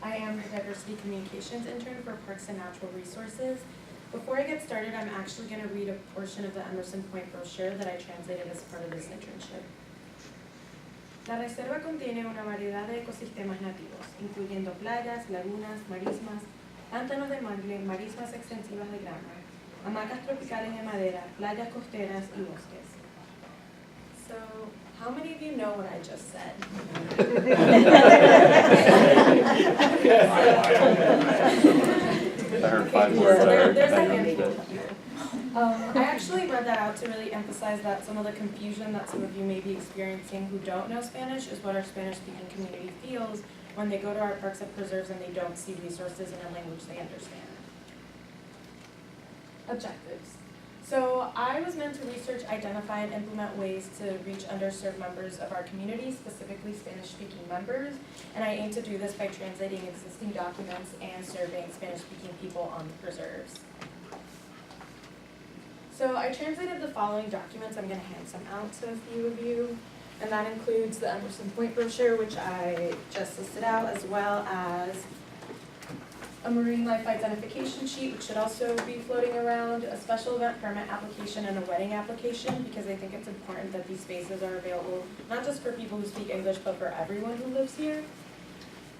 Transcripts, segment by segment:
I am the Diversity Communications Intern for Parks and Natural Resources. Before I get started, I'm actually going to read a portion of the Emerson Point brochure that I translated as part of this internship. La reserva contiene una variedad de ecosistemas nativos, incluyendo playas, lagunas, marismas, pantanos de mangle, marismas extensivas de grama, hamacas tropicales de madera, playas costeras y bosques. So, how many of you know what I just said? I heard 5 words. There's a handful. I actually read that out to really emphasize that some of the confusion that some of you may be experiencing who don't know Spanish is what our Spanish-speaking community feels when they go to our parks and preserves and they don't see resources in a language they understand. Objectives. So I was meant to research, identify, and implement ways to reach underserved members of our community, specifically Spanish-speaking members, and I aim to do this by translating existing documents and surveying Spanish-speaking people on the preserves. So I translated the following documents. I'm going to hand some out to a few of you, and that includes the Emerson Point brochure, which I just listed out, as well as a marine life identification sheet, which should also be floating around, a special event permit application, and a wedding application, because I think it's important that these spaces are available not just for people who speak English, but for everyone who lives here.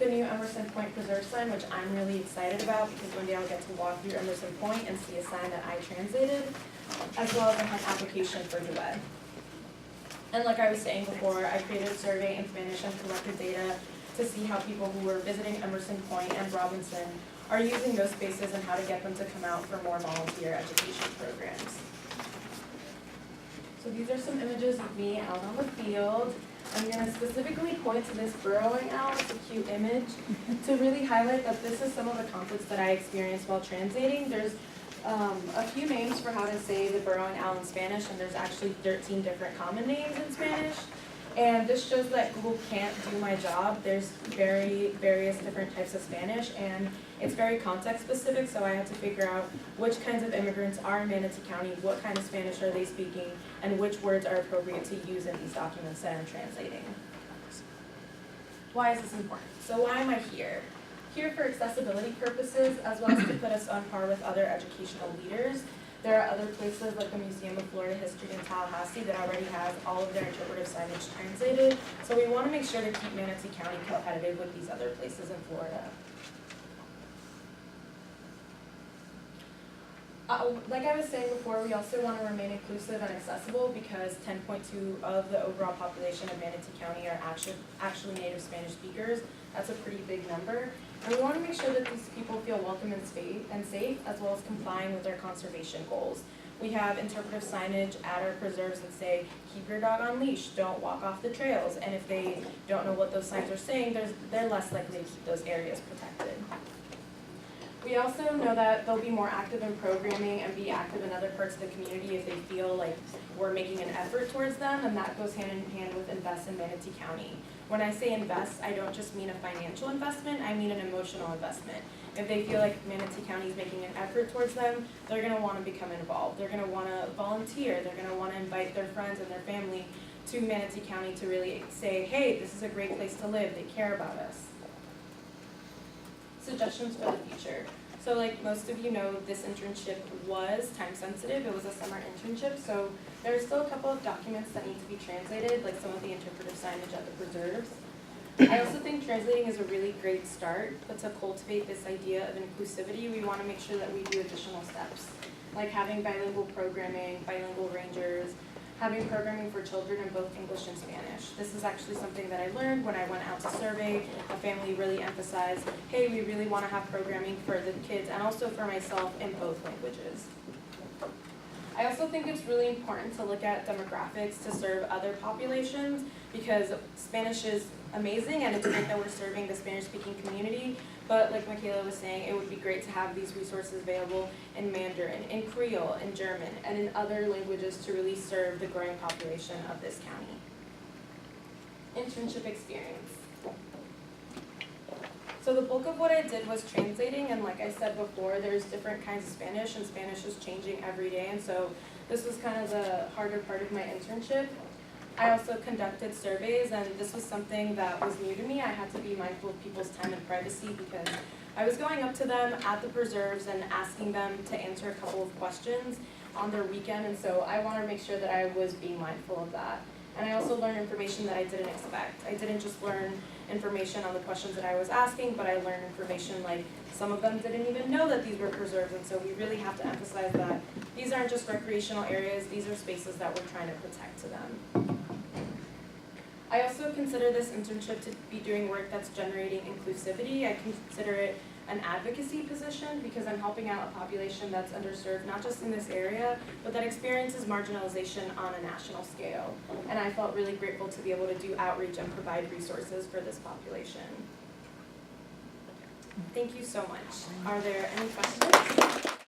The new Emerson Point Preserve sign, which I'm really excited about, because one day I'll get to walk through Emerson Point and see a sign that I translated, as well as an application for Duet. And like I was saying before, I created a survey in Spanish and collected data to see how people who were visiting Emerson Point and Robinson are using those spaces and how to get them to come out for more volunteer education programs. So these are some images of me out on the field. I'm going to specifically point to this burrowing owl. It's a cute image to really highlight that this is some of the conflicts that I experienced while translating. There's a few names for how to say the burrowing owl in Spanish, and there's actually 13 different common names in Spanish. And this shows that Google can't do my job. There's various different types of Spanish, and it's very context specific, so I had to figure out which kinds of immigrants are in Manatee County, what kind of Spanish are they speaking, and which words are appropriate to use in these documents that I'm translating. Why is this important? So why am I here? Here for accessibility purposes, as well as to put us on par with other educational leaders. There are other places like the Museum of Florida History in Tallahassee that already has all of their interpretive signage translated. So we want to make sure to keep Manatee County competitive with these other places in Florida. Like I was saying before, we also want to remain inclusive and accessible because 10.2 of the overall population of Manatee County are actually native Spanish speakers. That's a pretty big number. And we want to make sure that these people feel welcome and safe, as well as complying with their conservation goals. We have interpretive signage at our preserves that say, keep your dog on leash, don't walk off the trails. And if they don't know what those signs are saying, they're less likely to keep those areas protected. We also know that they'll be more active in programming and be active in other parts of the community if they feel like we're making an effort towards them, and that goes hand in hand with invest in Manatee County. When I say invest, I don't just mean a financial investment, I mean an emotional investment. If they feel like Manatee County is making an effort towards them, they're going to want to become involved. They're going to want to volunteer. They're going to want to invite their friends and their family to Manatee County to really say, hey, this is a great place to live. They care about us. Suggestions for the future. So like most of you know, this internship was time sensitive. It was a summer internship, so there are still a couple of documents that need to be translated, like some of the interpretive signage at the preserves. I also think translating is a really great start, but to cultivate this idea of inclusivity, we want to make sure that we do additional steps, like having bilingual programming, bilingual rangers, having programming for children in both English and Spanish. This is actually something that I learned when I went out to survey. A family really emphasized, hey, we really want to have programming for the kids and also for myself in both languages. I also think it's really important to look at demographics to serve other populations because Spanish is amazing and it's great that we're serving the Spanish-speaking community, but like Michaela was saying, it would be great to have these resources available in Mandarin, in Creole, in German, and in other languages to really serve the growing population of this county. Internship experience. So the bulk of what I did was translating, and like I said before, there's different kinds of Spanish, and Spanish is changing every day, and so this was kind of the harder part of my internship. I also conducted surveys, and this was something that was new to me. I had to be mindful of people's time and privacy because I was going up to them at the preserves and asking them to answer a couple of questions on their weekend, and so I wanted to make sure that I was being mindful of that. And I also learned information that I didn't expect. I didn't just learn information on the questions that I was asking, but I learned information like some of them didn't even know that these were preserves, and so we really have to emphasize that these aren't just recreational areas, these are spaces that we're trying to protect to them. I also consider this internship to be doing work that's generating inclusivity. I consider it an advocacy position because I'm helping out a population that's underserved, not just in this area, but that experiences marginalization on a national scale. And I felt really grateful to be able to do outreach and provide resources for this population. Thank you so much. Are there any questions?